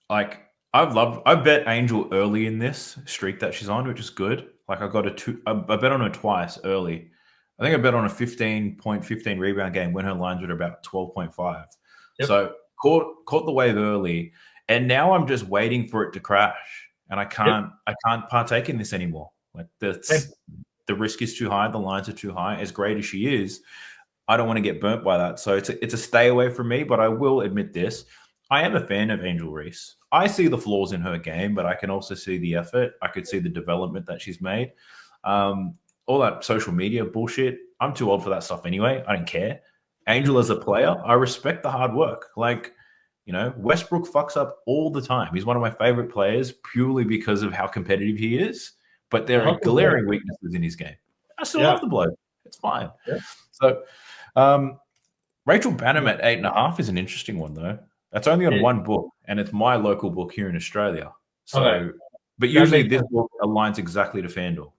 Like I bet Angel early in this streak that she's on, which is good. Like I bet on her twice early. I think I bet on a 15 rebound game when her lines were about 12.5. Yep. So caught the wave early, and now I'm just waiting for it to crash, and I can't partake in this anymore. Like the risk is too high. The lines are too high. As great as she is, I don't want to get burnt by that. So it's a stay away from me, but I will admit this. I am a fan of Angel Reese. I see the flaws in her game, but I can also see the effort. I could see the development that she's made. All that social media bullshit, I'm too old for that stuff anyway. I don't care. Angel as a player, I respect the hard work. Like, Westbrook fucks up all the time. He's one of my favorite players purely because of how competitive he is. But there are glaring weaknesses in his game. I still love the bloke. It's fine. Yeah. So, Rachel Banham at 8.5 is an interesting one, though. That's only on one book, and it's my local book here in Australia. So, but usually this book aligns exactly to FanDuel.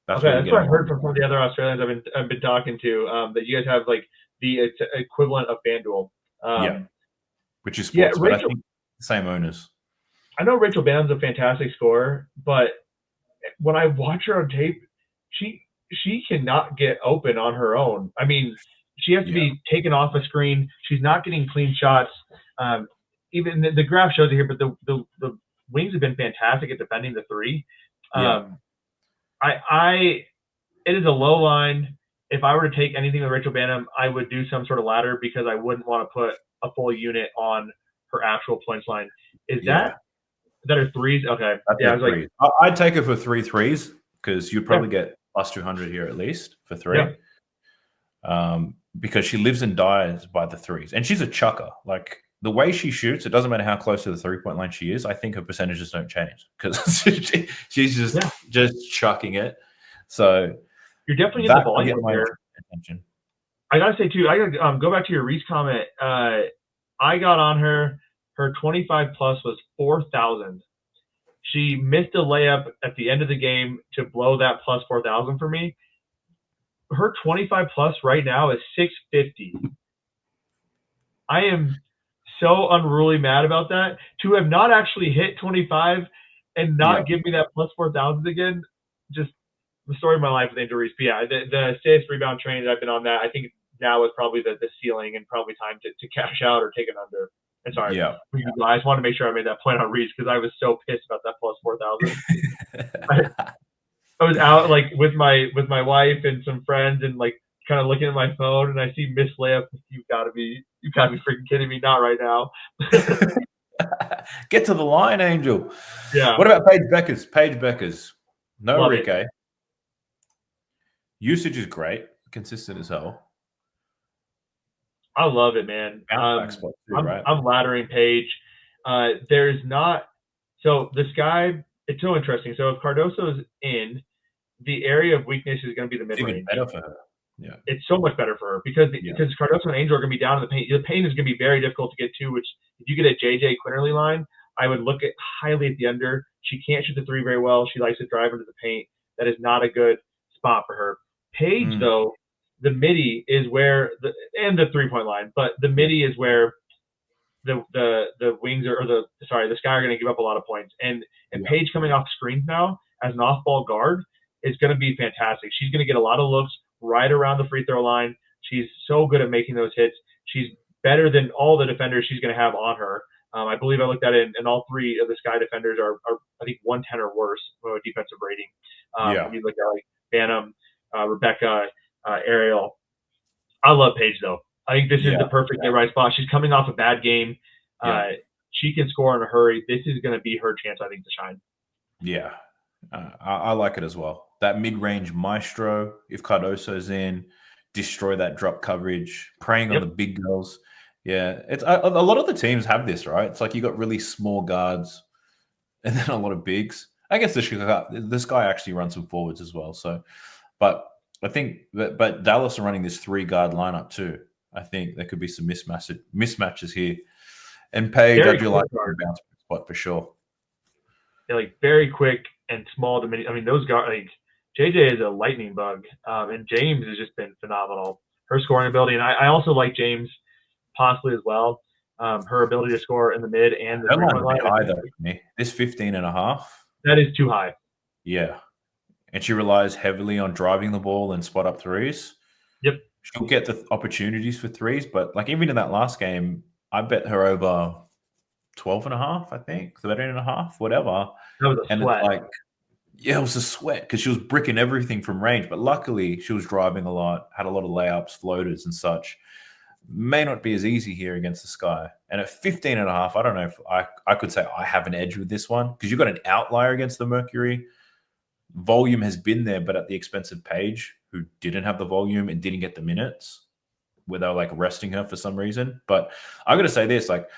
That's Okay, where you that's get what them. I heard from some of the other Australians I've been talking to. That you guys have like the equivalent of FanDuel. Yeah, which is Yeah, sports, but I Rachel. think same owners. I know Rachel Bannum's a fantastic scorer, but when I watch her on tape, she cannot get open on her own. I mean, she has to Yeah, be taken off a screen. She's not getting clean shots. Even the graph shows it here, but the Wings have been fantastic at defending the three. yeah, Um, I it is a low line. If I were to take anything with Rachel Bannum, I would do some sort of ladder because I wouldn't want to put a full unit on her actual points line. Is yeah. that are threes? Okay. That's Yeah, I a was like, three. I'd take her for 3 threes because you'd yeah, probably get plus 200 here at least for yeah. 3. Because she lives and dies by the threes, and she's a chucker. Like the way she shoots, it doesn't matter how close to the 3-point line she is. I think her percentages don't change because she's just chucking it. So You're definitely getting that the will volume get my there. attention. I gotta say too, I gotta go back to your Reese comment. I got on her. Her 25 plus was 4,000. She missed a layup at the end of the game to blow that plus 4,000 for me. Her 25 plus right now is 650. I am so unruly mad about that. To have not actually hit 25 and not Yeah, give me that plus 4,000 again, just the story of my life with Angel Reese. But yeah, the assist rebound train that I've been on that, I think now is probably the ceiling and probably time to cash out or take it under. And sorry, yeah. I just want to make sure I made that point on Reese because I was so pissed about that plus 4,000. I was out like with my wife and some friends and like kind of looking at my phone and I see missed layup. You gotta be freaking kidding me! Not right now. Get to the line, Angel. Yeah, What about Paige Beckers? Paige Beckers. No love Rique. it. Usage is great. Consistent as hell. I love it, man. Bounce back spot too, right? I'm laddering Paige. There's not so this guy. It's so interesting. So if Cardoso's in, the area of weakness is going to be the mid It's even range. better for her. Yeah. It's so much better for her because Cardoso and Angel are going to be down in the paint. The paint is going to be very difficult to get to. Which if you get a JJ Quinterly line, I would look at highly at the under. She can't shoot the three very well. She likes to drive into the paint. That is not a good spot for her. Paige though, the midi is where and the 3-point line, but the midi is where the Wings are, or the Sky are going to give up a lot of points. And Paige coming off screens now as an off-ball guard is going to be fantastic. She's going to get a lot of looks right around the free throw line. She's so good at making those hits. She's better than all the defenders she's going to have on her. I believe I looked at it, and all 3 of the Sky defenders are I think 110 or worse from a defensive rating. When you look at like Bannum, Rebecca, Ariel. I love Paige though. I think this is the perfect right spot. She's coming off a bad game. She can score in a hurry. This is going to be her chance, I think, to shine. Yeah, I like it as well. That mid-range maestro, if Cardoso's in, destroy that drop coverage, preying on the big girls. Yeah, it's a lot of the teams have this, right? It's like you got really small guards and then a lot of bigs. I guess this guy actually runs some forwards as well. So, but I think but Dallas are running this 3-guard lineup too. I think there could be some mismatches here. And Paige, I do like the bounce spot for sure. They're like very quick and small to mini. I mean, those guys, like JJ is a lightning bug, and James has just been phenomenal. Her scoring ability, and I also like James possibly as well. Her ability to score in the mid and the 3-point line. High though, me. This 15.5. That is too high. Yeah, and she relies heavily on driving the ball and spot up threes. Yep. She'll get the opportunities for threes, but like even in that last game, I bet her over 12.5, I think, 13.5, whatever. That was a sweat. It's like, it was a sweat because she was bricking everything from range, but luckily she was driving a lot, had a lot of layups, floaters and such. May not be as easy here against the Sky. And at 15.5, I don't know if I could say I have an edge with this one because you've got an outlier against the Mercury. Volume has been there, but at the expense of Paige, who didn't have the volume and didn't get the minutes, where they were like resting her for some reason. But I got to say this, like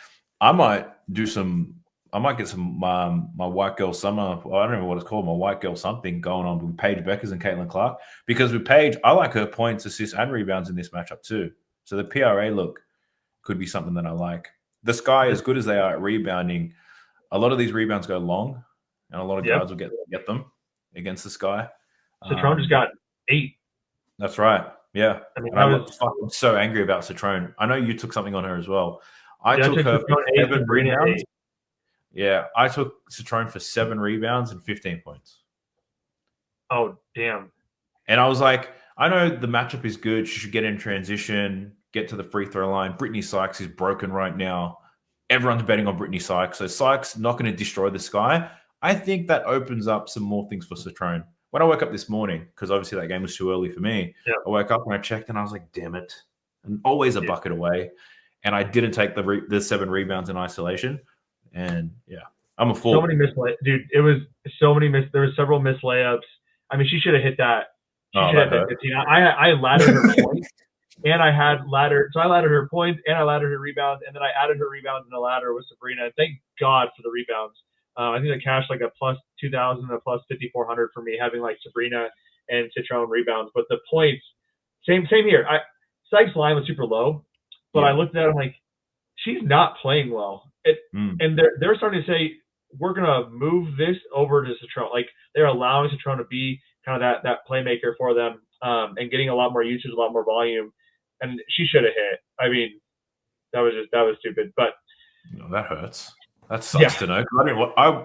I might get some my white girl summer. Well, I don't know what it's called, my white girl something going on with Paige Beckers and Caitlin Clark. Because with Paige, I like her points, assists, and rebounds in this matchup too. So the PRA look could be something that I like. The Sky, as good as they are at rebounding, a lot of these rebounds go long, and a lot of guards will get them against the Sky. Citrone just got 8. That's right. Yeah. I mean, And I'm fucking so angry about Citrone. I know you took something on her as well. I took her for Citrone 8, 7 Sabrina rebounds. 8. Yeah, I took Citrone for 7 rebounds and 15 points. Oh, damn. And I was like, I know the matchup is good. She should get in transition, get to the free throw line. Brittany Sykes is broken right now. Everyone's betting on Brittany Sykes. So Sykes not going to destroy the sky. I think that opens up some more things for Citrone. When I woke up this morning, because obviously that game was too early for me, I woke up and I checked and I was like, damn it. And always a bucket away. And I didn't take the 7 rebounds in isolation. And yeah, I'm a fool. So many missed layups. Dude, it was so many missed. There were several missed layups. I mean, she should have hit that. She should have hit that 15. I laddered her points, and I had laddered. So I laddered her points, and I laddered her rebounds, and then I added her rebounds in the ladder with Sabrina. And thank God for the rebounds. I think I cashed like a plus 2,000, a plus 5,400 for me having like Sabrina and Citrone rebounds. But the points, same here. Sykes' line was super low, but I looked at it, I'm like, she's not playing well. And they're starting to say, we're going to move this over to Citrone. Like, they're allowing Citrone to be kind of that playmaker for them, and getting a lot more usage, a lot more volume. And she should have hit. I mean, that was stupid. But that hurts. That sucks to know.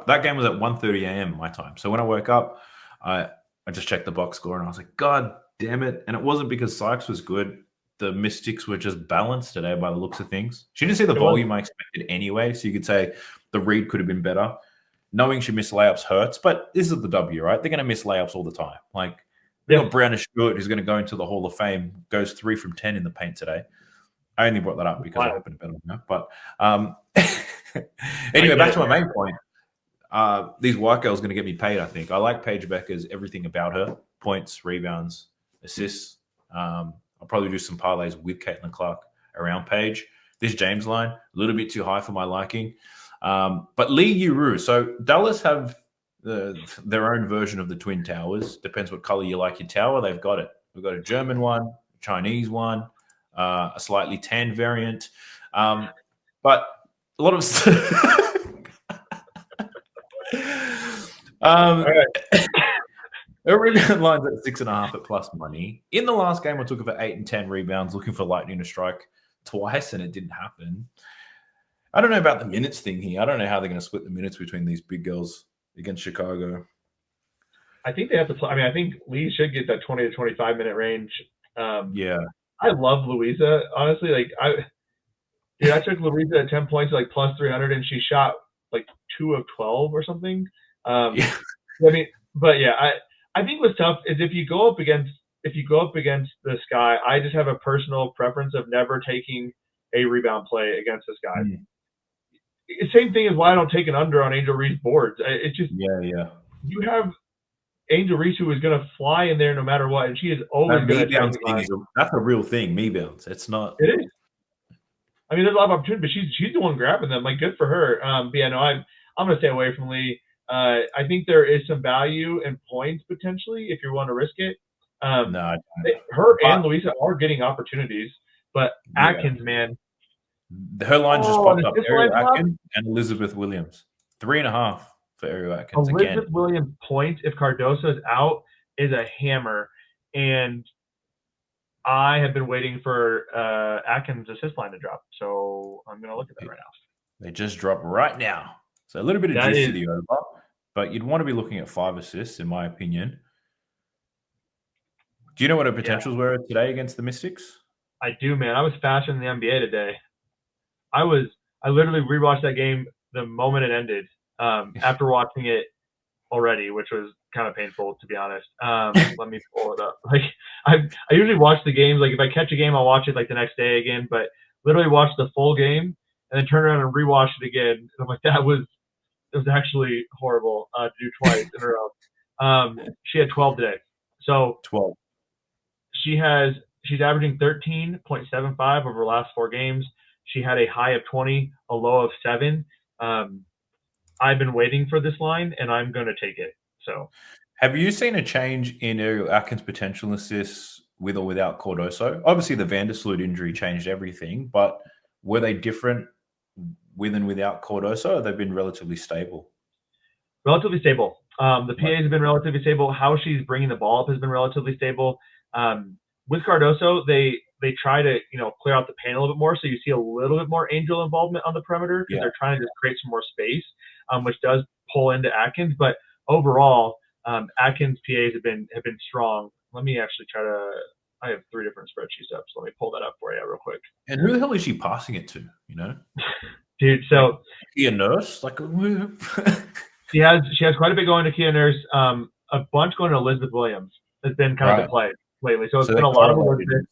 That game was at 1:30 a.m. my time. So when I woke up, I just checked the box score and I was like, God damn it. And it wasn't because Sykes was good. The Mystics were just balanced today by the looks of things. She didn't see the volume I expected anyway, so you could say the read could have been better. Knowing she missed layups hurts, but this is the W, right? They're going to miss layups all the time. Like, they got Brianna Stewart, who's going to go into the Hall of Fame, goes 3 from 10 in the paint today. I only brought that up because I happen to bet on her. But anyway, back to my main point. These white girls are going to get me paid, I think. I like Paige Becker's everything about her. Points, rebounds, assists. I'll probably do some parlays with Caitlin Clark around Paige. This James line, a little bit too high for my liking. But Lee Yuru. So Dallas have their own version of the Twin Towers. Depends what color you like your tower. They've got it. We've got a German one, a Chinese one, a slightly tan variant. But a lot of her rebound line's at 6.5 at plus money. In the last game, I took it for 8 and 10 rebounds, looking for Lightning to strike twice, and it didn't happen. I don't know about the minutes thing here. I don't know how they're going to split the minutes between these big girls against Chicago. I think they have to play. I mean, I think Lee should get that 20 to 25 minute range. Yeah. I love Louisa, honestly. Like, I took Louisa at 10 points, like plus 300, and she shot like 2 of 12 or something. I mean, but yeah, I think what's tough is if you go up against the Sky, I just have a personal preference of never taking a rebound play against this guy. Same thing as why I don't take an under on Angel Reese's boards. It's just you have Angel Reese who is going to fly in there no matter what, and she is always going to. That's a real thing. Me bounce. It's not. It is. I mean, there's a lot of opportunity, but she's the one grabbing them. Like, good for her. But yeah, no, I'm going to stay away from Lee. I think there is some value in points potentially if you want to risk it. No, her and Louisa are getting opportunities, but Atkins, man. Her lines just popped up. Ariel Atkins and Elizabeth Williams. 3.5 for Ariel Atkins. Elizabeth Williams points if Cardoso is out is a hammer. And I have been waiting for Atkins' assist line to drop. So I'm going to look at that right now. They just dropped right now. So a little bit of juice to the over. But you'd want to be looking at 5 assists, in my opinion. Do you know what her potentials were today against the Mystics? I do, man. I was faster than the NBA today. I literally rewatched that game the moment it ended after watching it already, which was kind of painful, to be honest. Let me pull it up. Like, I usually watch the games. Like, if I catch a game, I'll watch it like the next day again. But literally watch the full game and then turn around and rewatch it again. And I'm like, it was actually horrible to do twice in a row. She had 12 today. So 12. She's averaging 13.75 over the last 4 games. She had a high of 20, a low of 7. I've been waiting for this line, and I'm going to take it. So, have you seen a change in Ariel Atkins' potential assists with or without Cardoso? Obviously, the Vandersloot injury changed everything, but were they different with and without Cardoso, or they've been relatively stable? Relatively stable. The PAs have been relatively stable. How she's bringing the ball up has been relatively stable. With Cardoso, they try to clear out the paint a little bit more, so you see a little bit more Angel involvement on the perimeter because they're trying to just create some more space, which does pull into Atkins. But overall, Atkins PAs have been strong. Let me actually try to. I have 3 different spreadsheets up, so let me pull that up for you real quick. And who the hell is she passing it to? Dude. So Kia Nurse, like she has quite a bit going to Kia Nurse. A bunch going to Elizabeth Williams has been kind of the play lately. So it's been a lot of Elizabeth.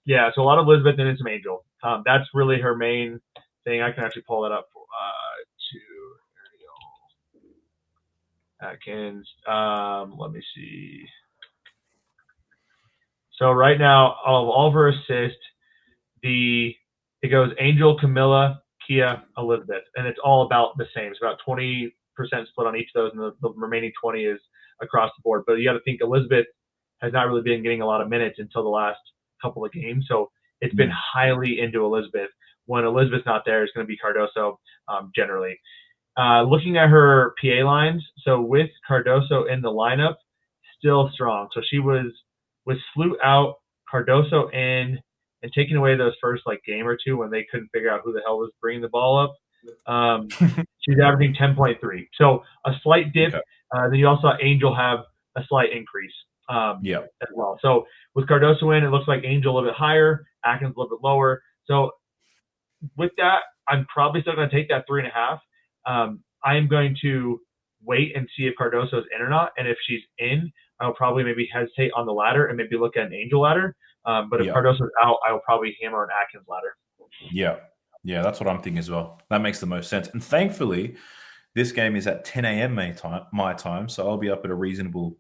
Yeah, so a lot of Elizabeth and then some Angel. That's really her main thing. I can actually pull that up for Atkins. Let me see. So right now, all of her assists, it goes Angel, Camilla, Kia, Elizabeth, and it's all about the same. It's about 20% split on each of those, and the remaining 20 is across the board. But you got to think Elizabeth has not really been getting a lot of minutes until the last couple of games, so it's been highly into Elizabeth. When Elizabeth's not there, it's going to be Cardoso generally. Looking at her PA lines, so with Cardoso in the lineup, still strong. So she was Flute out, Cardoso in, and taking away those first game or two when they couldn't figure out who the hell was bringing the ball up. She's averaging 10.3. So a slight dip. Okay. Then you also saw Angel have a slight increase as well. So with Cardoso in, it looks like Angel a little bit higher, Atkins a little bit lower. So with that, I'm probably still going to take that 3.5. I am going to wait and see if Cardoso is in or not. And if she's in, I'll probably maybe hesitate on the ladder and maybe look at an Angel ladder. But if Cardoso's out, I will probably hammer an Atkins ladder. Yeah, that's what I'm thinking as well. That makes the most sense. And thankfully, this game is at 10 a.m. my time, so I'll be up at a reasonable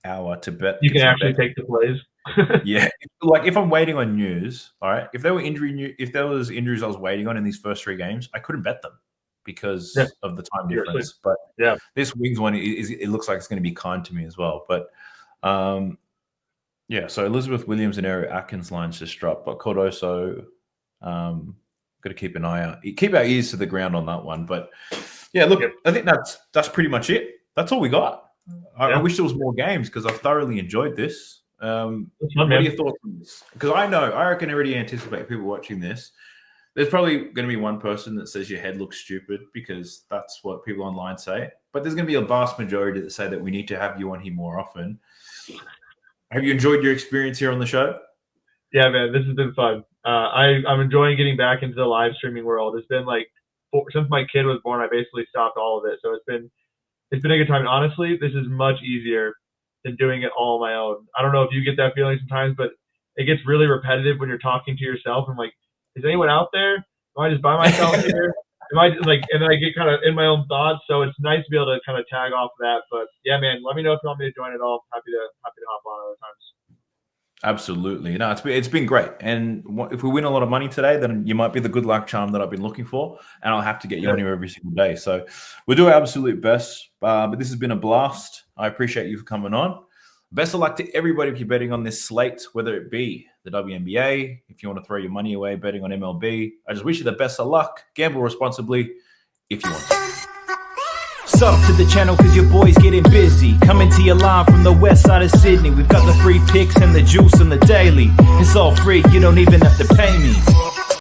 hour to bet. You can actually take the plays. Yeah, like if I'm waiting on news, all right. If there was injuries I was waiting on in these first 3 games, I couldn't bet them because of the time difference. But this Wings one it looks like it's going to be kind to me as well. But so Elizabeth Williams and Eric Atkins lines just dropped, but Cardoso, got to keep an eye out. Keep our ears to the ground on that one. But yeah, look, I think that's pretty much it. That's all we got. I wish there was more games because I've thoroughly enjoyed this. What are your thoughts on this? Because I reckon I already anticipate people watching this. There's probably going to be one person that says your head looks stupid because that's what people online say. But there's going to be a vast majority that say that we need to have you on here more often. Have you enjoyed your experience here on the show? Yeah, man, this has been fun. I'm enjoying getting back into the live streaming world. It's been since my kid was born, I basically stopped all of it. So it's been a good time. And honestly, this is much easier than doing it all on my own. I don't know if you get that feeling sometimes, but it gets really repetitive when you're talking to yourself. I'm like, is anyone out there? Am I just by myself here? Am I and then I get kind of in my own thoughts. So it's nice to be able to kind of tag off that. But yeah, man, let me know if you want me to join at all. Happy to hop on other times. Absolutely. No, it's been great. And if we win a lot of money today, then you might be the good luck charm that I've been looking for. And I'll have to get you on here every single day. So we'll do our absolute best. But this has been a blast. I appreciate you for coming on. Best of luck to everybody if you're betting on this slate, whether it be the WNBA, if you want to throw your money away betting on MLB. I just wish you the best of luck. Gamble responsibly if you want to. Sub to the channel cause your boy's getting busy. Coming to you live from the west side of Sydney. We've got the free picks and the juice and the daily. It's all free, you don't even have to pay me.